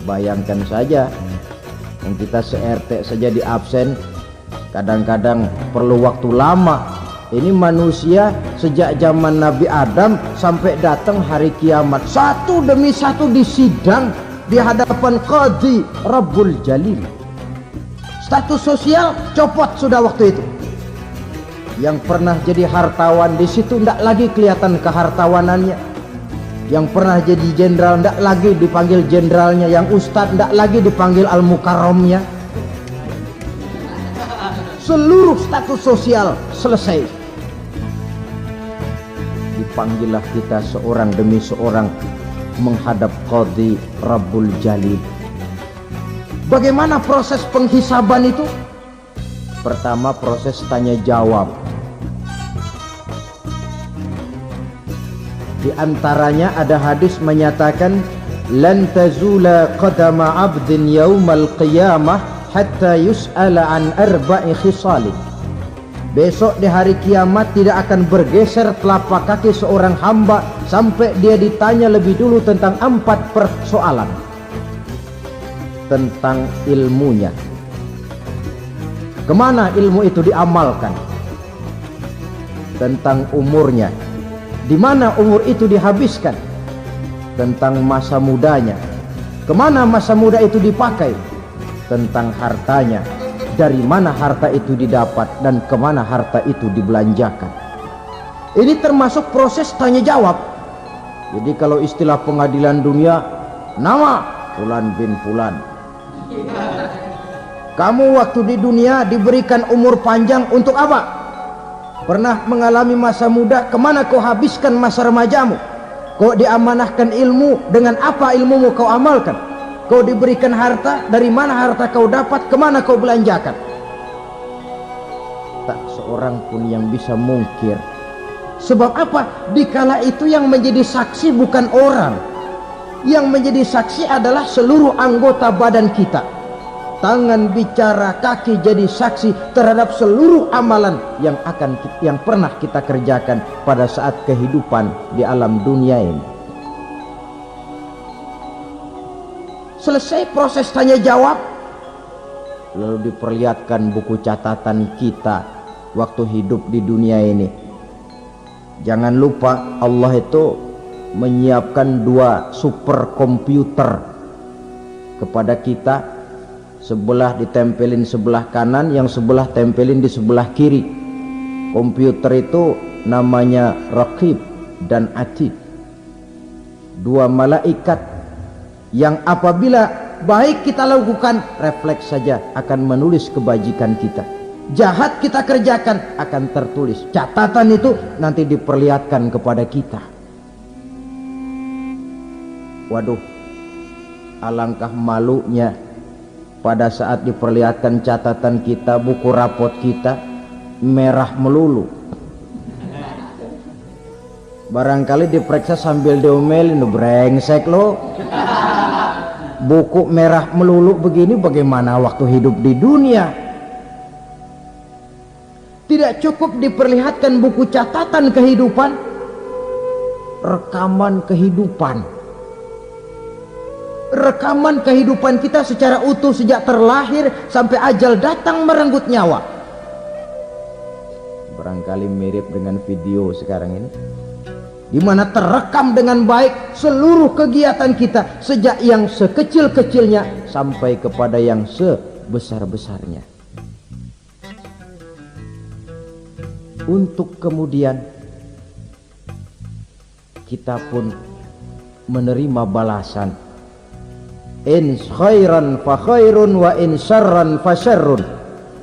Bayangkan saja, yang kita se-RT saja di absen, kadang-kadang perlu waktu lama. Ini manusia sejak zaman Nabi Adam sampai datang hari kiamat, satu demi satu disidang di hadapan Qadhi Rabbul Jalil. Status sosial copot sudah waktu itu. Yang pernah jadi hartawan di situ tidak lagi kelihatan kehartawanannya. Yang pernah jadi jenderal tidak lagi dipanggil jenderalnya. Yang ustadz tidak lagi dipanggil al-mukarramnya. Seluruh status sosial selesai. Dipanggillah kita seorang demi seorang menghadap Qadhi Rabbul Jalil. Bagaimana proses penghisaban itu? Pertama, proses tanya jawab. Di antaranya ada hadis menyatakan, lan tazula qadama 'abdin yaumal qiyamah hatta yus'ala an arba'i khisal. Besok di hari kiamat tidak akan bergeser telapak kaki seorang hamba sampai dia ditanya lebih dulu tentang 4 persoalan. Tentang ilmunya, kemana ilmu itu diamalkan. Tentang umurnya, di mana umur itu dihabiskan. Tentang masa mudanya, kemana masa muda itu dipakai. Tentang hartanya, dari mana harta itu didapat dan kemana harta itu dibelanjakan. Ini termasuk proses tanya jawab. Jadi kalau istilah pengadilan dunia, nama Fulan bin Fulan. Kamu waktu di dunia diberikan umur panjang untuk apa? Pernah mengalami masa muda, kemana kau habiskan masa remajamu? Kau diamanahkan ilmu, dengan apa ilmumu kau amalkan? Kau diberikan harta, dari mana harta kau dapat, kemana kau belanjakan? Tak seorang pun yang bisa mungkir. Sebab apa? Dikala itu yang menjadi saksi bukan orang. Yang menjadi saksi adalah seluruh anggota badan kita. Tangan bicara, kaki jadi saksi terhadap seluruh amalan yang pernah kita kerjakan pada saat kehidupan di alam dunia ini. Selesai proses tanya jawab, lalu diperlihatkan buku catatan kita waktu hidup di dunia ini. Jangan lupa, Allah itu menyiapkan 2 superkomputer kepada kita. Sebelah ditempelin sebelah kanan, yang sebelah tempelin di sebelah kiri. Komputer itu namanya Raqib dan Atid. 2 malaikat yang apabila baik kita lakukan, refleks saja akan menulis kebajikan kita. Jahat kita kerjakan, akan tertulis. Catatan itu nanti diperlihatkan kepada kita. Waduh, alangkah malunya pada saat diperlihatkan catatan kita, buku rapot kita merah melulu. Barangkali diperiksa sambil diomelin, brengsek lo. Buku merah melulu begini, bagaimana waktu hidup di dunia? Tidak cukup diperlihatkan buku catatan kehidupan, rekaman kehidupan. Rekaman kehidupan kita secara utuh sejak terlahir sampai ajal datang merenggut nyawa. Barangkali mirip dengan video sekarang ini, di mana terekam dengan baik seluruh kegiatan kita sejak yang sekecil-kecilnya sampai kepada yang sebesar-besarnya. Untuk kemudian kita pun menerima balasan. In khairan fa khairun wa in syarran fa syarrun.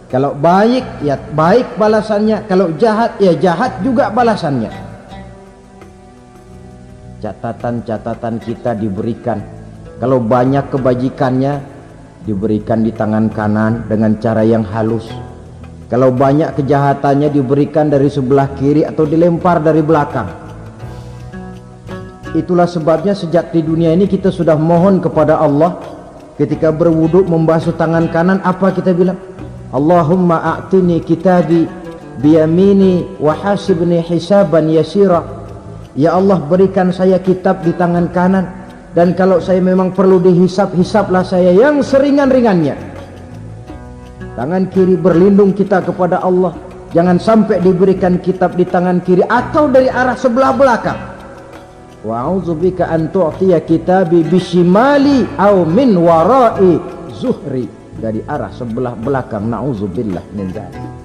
Kalau baik ya baik balasannya, kalau jahat ya jahat juga balasannya. Catatan-catatan kita diberikan. Kalau banyak kebajikannya diberikan di tangan kanan dengan cara yang halus. Kalau banyak kejahatannya diberikan dari sebelah kiri atau dilempar dari belakang. Itulah sebabnya sejak di dunia ini kita sudah mohon kepada Allah ketika berwudu membasuh tangan kanan, apa kita bilang? Allahumma a'tini kitabi biyamini wa hasibni hisaban yasira. Ya Allah, berikan saya kitab di tangan kanan, dan kalau saya memang perlu dihisap, hisaplah saya yang seringan-ringannya. Tangan kiri berlindung kita kepada Allah, jangan sampai diberikan kitab di tangan kiri atau dari arah sebelah belakang. Wa a'udzubika an tu'tiya kitabi bishimali aw min wara'i zuhri, dari arah sebelah belakang. Na'udzubillah min dzalik.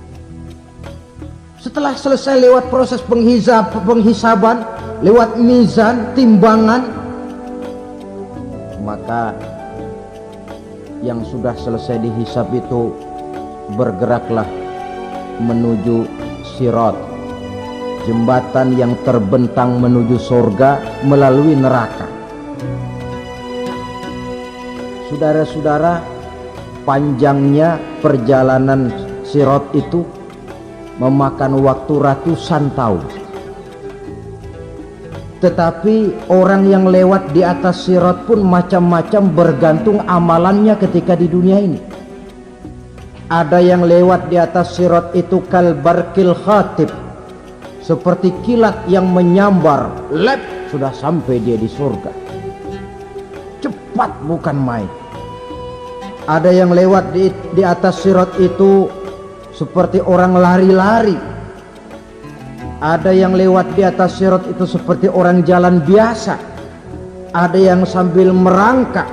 Setelah selesai lewat proses penghisaban, lewat mizan, timbangan, maka yang sudah selesai dihisab itu bergeraklah menuju sirat, jembatan yang terbentang menuju surga melalui neraka. Saudara-saudara, panjangnya perjalanan sirat itu memakan waktu ratusan tahun. Tetapi orang yang lewat di atas sirat pun macam-macam, bergantung amalannya ketika di dunia ini. Ada yang lewat di atas sirat itu kal barqil khatib, seperti kilat yang menyambar, lep, sudah sampai dia di surga. Cepat bukan main. Ada yang lewat di atas sirat itu seperti orang lari-lari. Ada yang lewat di atas sirat itu seperti orang jalan biasa. Ada yang sambil merangkak,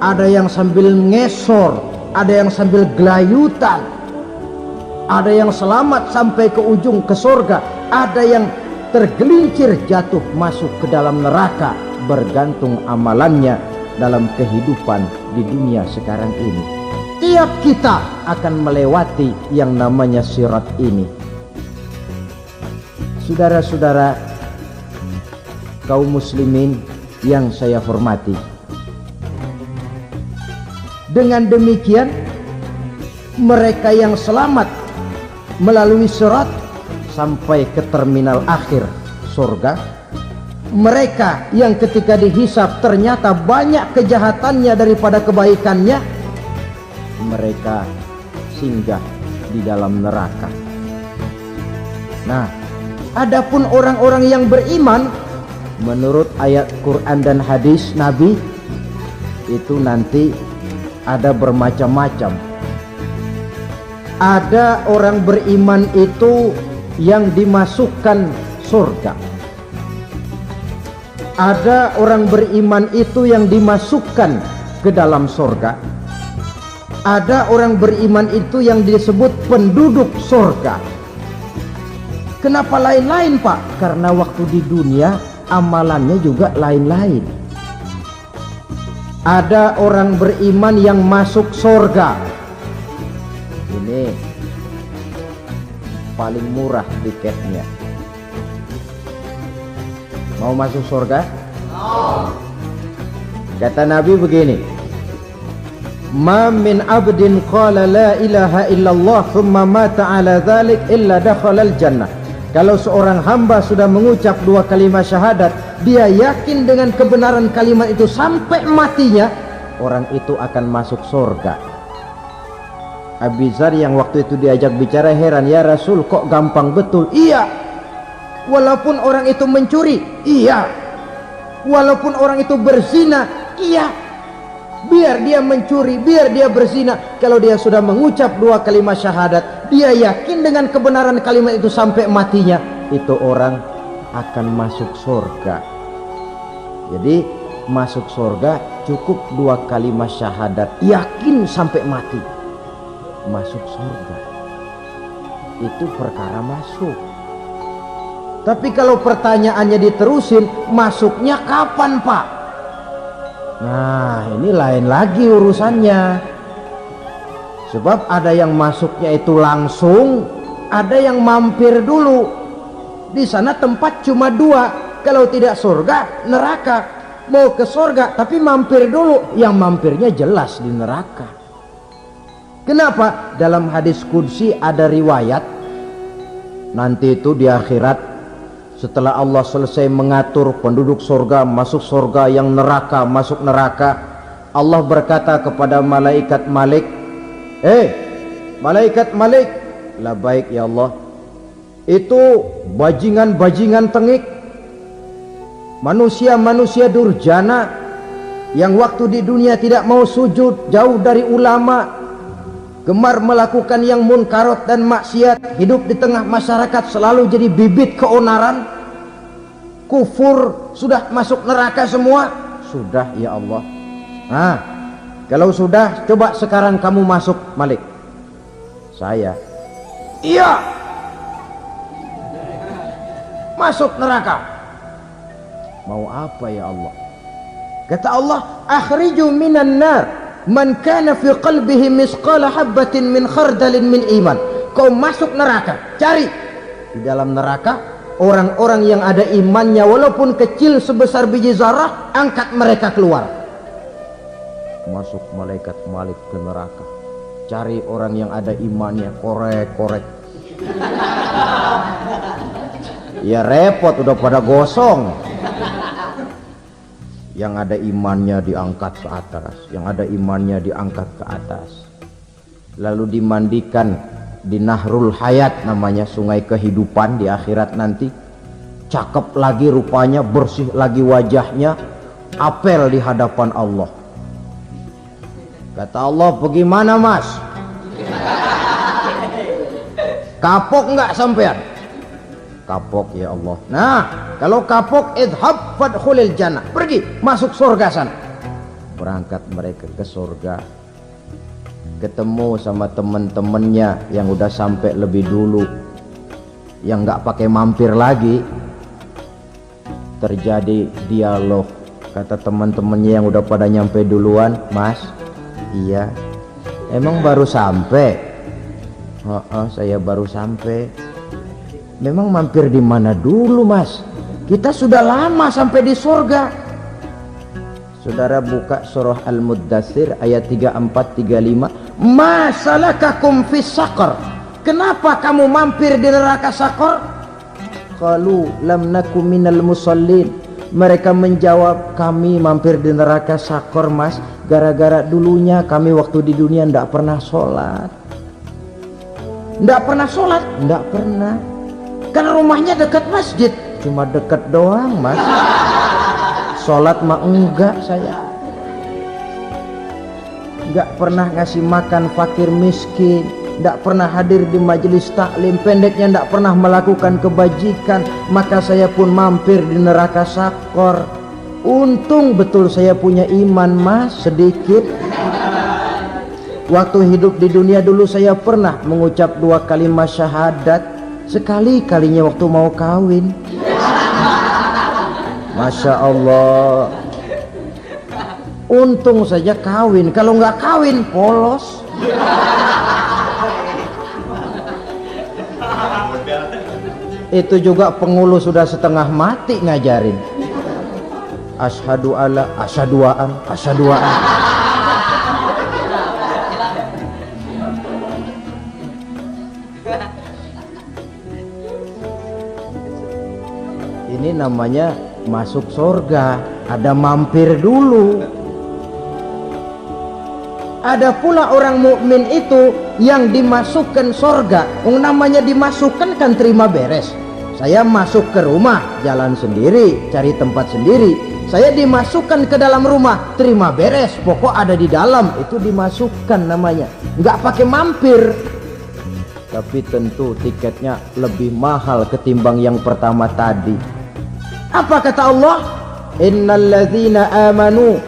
ada yang sambil ngesor, ada yang sambil gelayutan, ada yang selamat sampai ke ujung ke surga, ada yang tergelincir jatuh masuk ke dalam neraka, bergantung amalannya dalam kehidupan di dunia sekarang ini. Tiap kita akan melewati yang namanya sirat ini. Saudara-saudara kaum muslimin yang saya hormati, dengan demikian mereka yang selamat melalui sirat sampai ke terminal akhir surga, mereka yang ketika dihisab ternyata banyak kejahatannya daripada kebaikannya, mereka singgah di dalam neraka. Nah, adapun orang-orang yang beriman menurut ayat Quran dan hadis Nabi itu nanti ada bermacam-macam. Ada orang beriman itu yang dimasukkan surga. Ada orang beriman itu yang dimasukkan ke dalam surga. Ada orang beriman itu yang disebut penduduk surga. Kenapa lain-lain, Pak? Karena waktu di dunia amalannya juga lain-lain. Ada orang beriman yang masuk surga. Ini paling murah tiketnya. Mau masuk surga? Kata Nabi begini, ma min abdin qala la ilaha illallah thumma mata ala dhalik illa dakhalal jannah. Kalau seorang hamba sudah mengucap dua kalimat syahadat, dia yakin dengan kebenaran kalimat itu sampai matinya, orang itu akan masuk surga. Abi Dzar yang waktu itu diajak bicara heran, ya Rasul kok gampang betul? Iya, walaupun orang itu mencuri, iya, walaupun orang itu berzina, iya, biar dia mencuri, biar dia berzina, kalau dia sudah mengucap dua kalimat syahadat, dia yakin dengan kebenaran kalimat itu sampai matinya, itu orang akan masuk surga. Jadi masuk surga cukup dua kalimat syahadat, yakin sampai mati, masuk surga. Itu perkara masuk. Tapi kalau pertanyaannya diterusin, masuknya kapan, Pak? Nah, ini lain lagi urusannya. Sebab ada yang masuknya itu langsung, ada yang mampir dulu. Di sana tempat cuma dua, kalau tidak surga, neraka. Mau ke surga tapi mampir dulu, yang mampirnya jelas di neraka. Kenapa? Dalam hadis qudsi ada riwayat, nanti itu di akhirat, setelah Allah selesai mengatur penduduk surga masuk surga, yang neraka masuk neraka, Allah berkata kepada malaikat Malik, malaikat Malik, labaik ya Allah, itu bajingan-bajingan tengik, manusia-manusia durjana yang waktu di dunia tidak mau sujud, jauh dari ulama, gemar melakukan yang munkarat dan maksiat, hidup di tengah masyarakat selalu jadi bibit keonaran, kufur, sudah masuk neraka semua. Sudah ya Allah. Nah, kalau sudah, coba sekarang kamu masuk, Malik. Saya, iya, masuk neraka. Mau apa ya Allah? Kata Allah, akhriju minan nar man kana fi qalbihi misqala habatin min khardalin min iman. Kau masuk neraka, cari di dalam neraka orang-orang yang ada imannya walaupun kecil sebesar biji zarah, angkat mereka keluar. Masuk malaikat Malik ke neraka, cari orang yang ada imannya, korek-korek. Ya repot, udah pada gosong. Yang ada imannya diangkat ke atas, yang ada imannya diangkat ke atas, lalu dimandikan di Nahrul Hayat, namanya sungai kehidupan di akhirat nanti. Cakep lagi rupanya, bersih lagi wajahnya, apel di hadapan Allah. Kata Allah, bagaimana mas? Kapok nggak sampean? Kapok ya Allah. Nah, kalau kapok, idhab fadkhulil jannah, pergi masuk surga sana. Berangkat mereka ke surga, ketemu sama temen-temennya yang udah sampai lebih dulu, yang nggak pakai mampir lagi. Terjadi dialog. Kata teman-temannya yang udah pada nyampe duluan, mas, iya, emang baru sampai? Saya baru sampai. Memang mampir di mana dulu mas? Kita sudah lama sampai di surga. Saudara buka surah Al-Muddatsir ayat 34-35. Ma salakakum fis saqar? Kenapa kamu mampir di neraka Saqar? Qalu lam nakum minal musallin. Mereka menjawab, kami mampir di neraka Saqar mas, gara-gara dulunya kami waktu di dunia ndak pernah sholat. Ndak pernah sholat? Ndak pernah. Kan rumahnya dekat masjid, cuma dekat doang mas. Sholat mah enggak saya. Enggak pernah ngasih makan fakir miskin, enggak pernah hadir di majelis taklim, pendeknya enggak pernah melakukan kebajikan. Maka saya pun mampir di neraka Saqar. Untung betul saya punya iman mas, sedikit. Waktu hidup di dunia dulu saya pernah mengucap 2 kalimat syahadat. Sekali-kalinya waktu mau kawin. Masya Allah. Untung saja kawin, kalau nggak kawin polos. Itu juga pengulu sudah setengah mati ngajarin. Asyhadu alla, asyaduaan, asyaduaan. Ini namanya masuk surga, ada mampir dulu. Ada pula orang mukmin itu yang dimasukkan surga. Namanya dimasukkan kan terima beres. Saya masuk ke rumah, jalan sendiri, cari tempat sendiri. Saya dimasukkan ke dalam rumah, terima beres, pokok ada di dalam, itu dimasukkan namanya. Nggak pakai mampir. Tapi tentu tiketnya lebih mahal ketimbang yang pertama tadi. Apa kata Allah? Innal ladzina amanu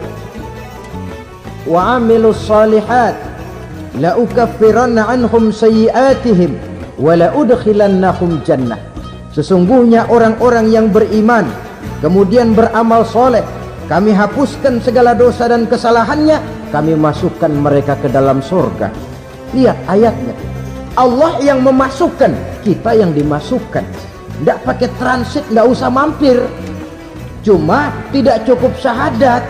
wa amilus shalihat la ukaffiranna anhum sayyi'atihim wa la udkhilannahum jannah. Sesungguhnya orang-orang yang beriman kemudian beramal soleh, kami hapuskan segala dosa dan kesalahannya, kami masukkan mereka ke dalam surga. Lihat ayatnya, Allah yang memasukkan, kita yang dimasukkan. Tidak pakai transit, tidak usah mampir. Cuma tidak cukup syahadat,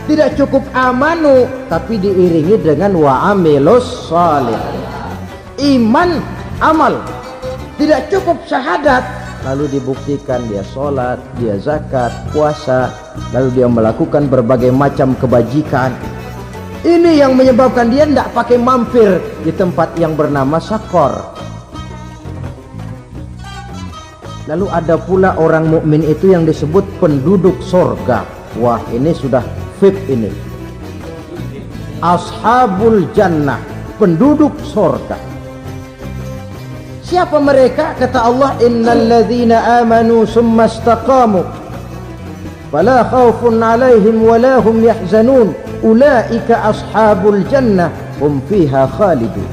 tidak cukup amanu, tapi diiringi dengan wa amilus shalih. Iman, amal. Tidak cukup syahadat, lalu dibuktikan dia sholat, dia zakat, puasa, lalu dia melakukan berbagai macam kebajikan. Ini yang menyebabkan dia tidak pakai mampir di tempat yang bernama Sakor. Lalu ada pula orang mukmin itu yang disebut penduduk sorga. Wah, ini sudah VIP ini. Ashabul jannah, penduduk sorga. Siapa mereka? Kata Allah, innal ladzina amanu summa istaqamu fala khaufun alaihim wala hum yahzanun ulaika ashabul jannah hum fiha khalidun.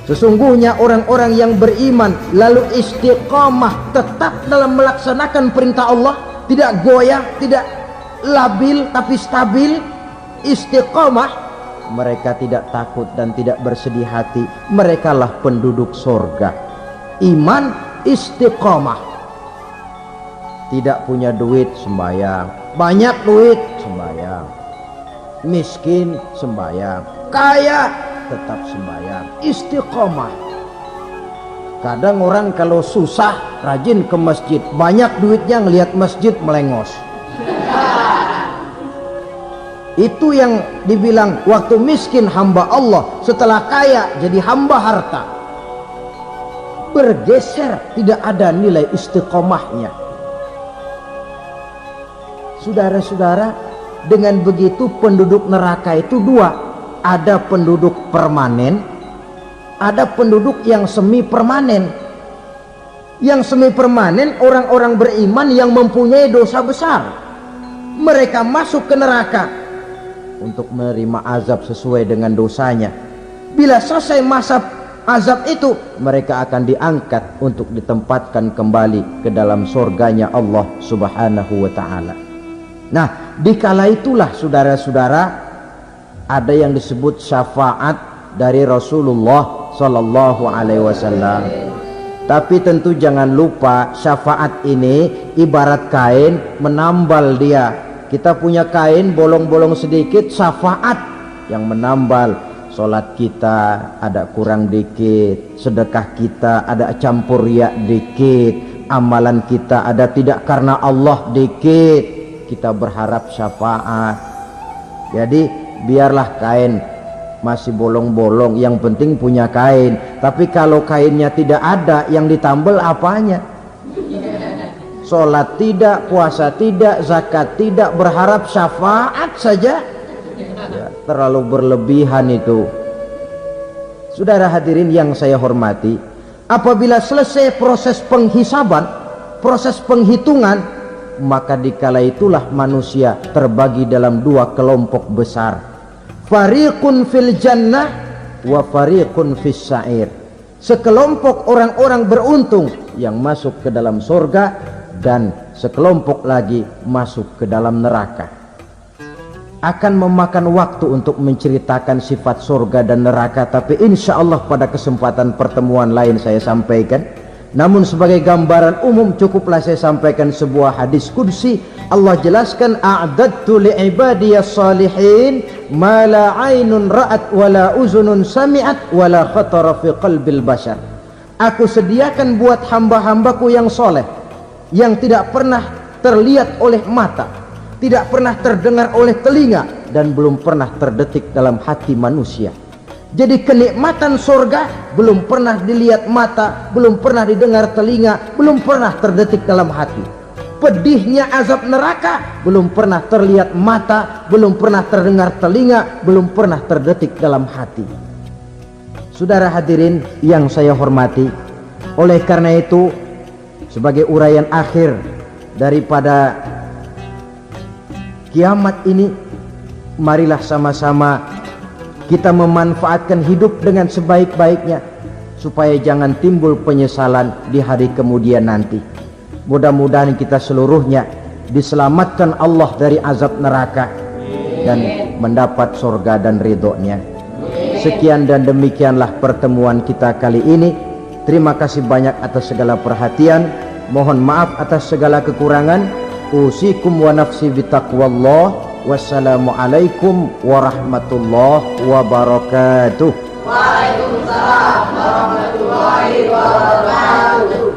Sesungguhnya orang-orang yang beriman lalu istiqamah, tetap dalam melaksanakan perintah Allah, tidak goyah, tidak labil tapi stabil, istiqamah, mereka tidak takut dan tidak bersedih hati. Merekalah penduduk sorga. Iman, istiqamah. Tidak punya duit, sembahyang. Banyak duit, sembahyang. Miskin, sembahyang. Kaya, tetap sembahyang. Istiqamah. Kadang orang kalau susah rajin ke masjid, banyak duitnya ngelihat masjid melengos. Itu yang dibilang waktu miskin hamba Allah, setelah kaya jadi hamba harta. Bergeser, tidak ada nilai istiqomahnya. Saudara-saudara, dengan begitu penduduk neraka itu dua. Ada penduduk permanen, ada penduduk yang semi permanen. Yang semi permanen orang-orang beriman yang mempunyai dosa besar. Mereka masuk ke neraka untuk menerima azab sesuai dengan dosanya. Bila selesai masa azab itu, mereka akan diangkat untuk ditempatkan kembali ke dalam surganya Allah Subhanahu wa ta'ala. Nah, dikala itulah saudara-saudara, ada yang disebut syafaat dari Rasulullah Sallallahu Alaihi Wasallam. Tapi tentu jangan lupa, syafaat ini ibarat kain menambal dia. Kita punya kain bolong-bolong sedikit, syafaat yang menambal. Solat kita ada kurang dikit, sedekah kita ada campur riak dikit, amalan kita ada tidak karena Allah dikit. Kita berharap syafaat. Jadi biarlah kain masih bolong-bolong, yang penting punya kain. Tapi kalau kainnya tidak ada, yang ditambal apanya? Sholat tidak, puasa tidak, zakat tidak, berharap syafaat saja, ya, terlalu berlebihan itu. Saudara hadirin yang saya hormati, apabila selesai proses penghisaban, proses penghitungan, maka dikala itulah manusia terbagi dalam dua kelompok besar. Fariqun fil jannah wa fariqun fis sa'ir. Sekelompok orang-orang beruntung yang masuk ke dalam surga, dan sekelompok lagi masuk ke dalam neraka. Akan memakan waktu untuk menceritakan sifat surga dan neraka, tapi insya Allah pada kesempatan pertemuan lain saya sampaikan. Namun sebagai gambaran umum cukuplah saya sampaikan sebuah hadis qudsi. Allah jelaskan, a'dadtu li'ibadiyas salihin ma la aynun ra'at wa la uzunun sami'at wa la khatara fi qalbil bashar. Aku sediakan buat hamba-hambaku yang soleh, yang tidak pernah terlihat oleh mata, tidak pernah terdengar oleh telinga, dan belum pernah terdetik dalam hati manusia. Jadi kenikmatan surga belum pernah dilihat mata, belum pernah didengar telinga, belum pernah terdetik dalam hati. Pedihnya azab neraka belum pernah terlihat mata, belum pernah terdengar telinga, belum pernah terdetik dalam hati. Saudara hadirin yang saya hormati, oleh karena itu sebagai uraian akhir daripada kiamat ini, marilah sama-sama kita memanfaatkan hidup dengan sebaik-baiknya supaya jangan timbul penyesalan di hari kemudian nanti. Mudah-mudahan kita seluruhnya diselamatkan Allah dari azab neraka dan mendapat surga dan ridhonya. Sekian dan demikianlah pertemuan kita kali ini. Terima kasih banyak atas segala perhatian. Mohon maaf atas segala kekurangan. Usikum wa nafsi bitaqwallah. Wassalamualaikum warahmatullahi wabarakatuh. Waalaikumsalam warahmatullahi wabarakatuh.